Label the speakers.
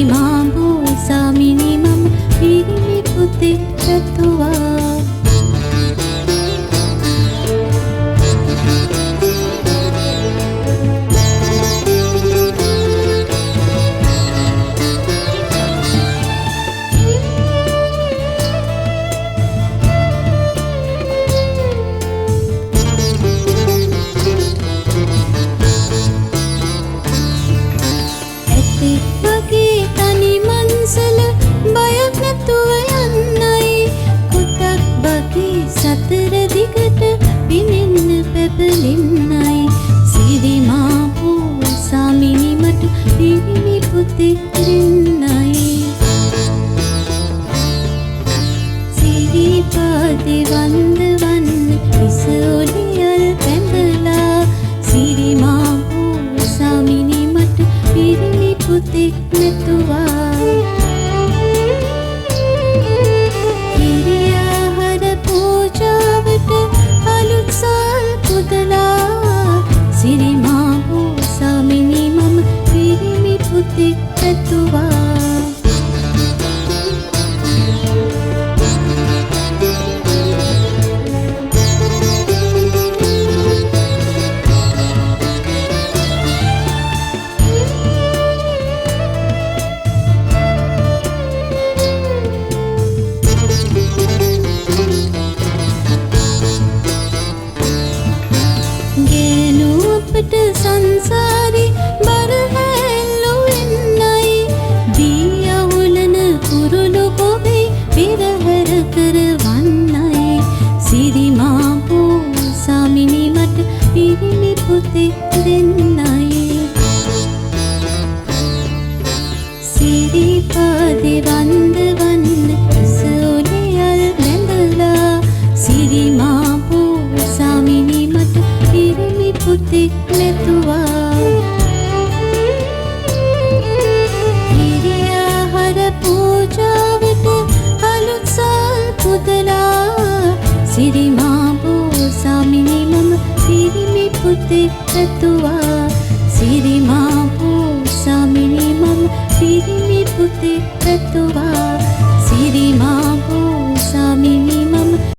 Speaker 1: සිරිමාඹෝ සාමිනි මම පිරිමි පුතෙක් පැතුවා. සිරිමාඹෝ සාමිනි මට පිරිමි පුතෙක් දෙන්නයි. සිරිපාදේ වන්දවන්න හිස ඔලියල් පැඳලා සිරිමාඹෝ සාමිනි මට පිරිමි පුතෙක් නැතුවා. හිරියාහර පූජාවට අලුත් සල් පුදලා සිරිමාඹෝ සාමිනි මම පිරිමි පුතෙක් පැතුවා. අපට සංසාරේ බර හැල්ලු වෙන්නයි දී අවුලන කුරුළු ගොබේ පෙරහැර කරවන්නයි. සිරිමාඹෝ සාමිනි මට පිරිමි පුතෙක් දෙන්නයි. සිරිපාදේ වන්දවන්න හිස ඔලියල් බැඳලා සිරිමාඹෝ සාමිනි මට පිරිමි පුතෙක් නැතුවා. හිරියාහර පූජාවට අලුත් සල් පුදලා සිරිමාඹෝ සාමිනි මම පිරිමි පුතෙක් පැතුවා. සිරිමාඹෝ සාමිනි මම පිරිමි පුතෙක් පැතුවා. සිරිමාඹෝ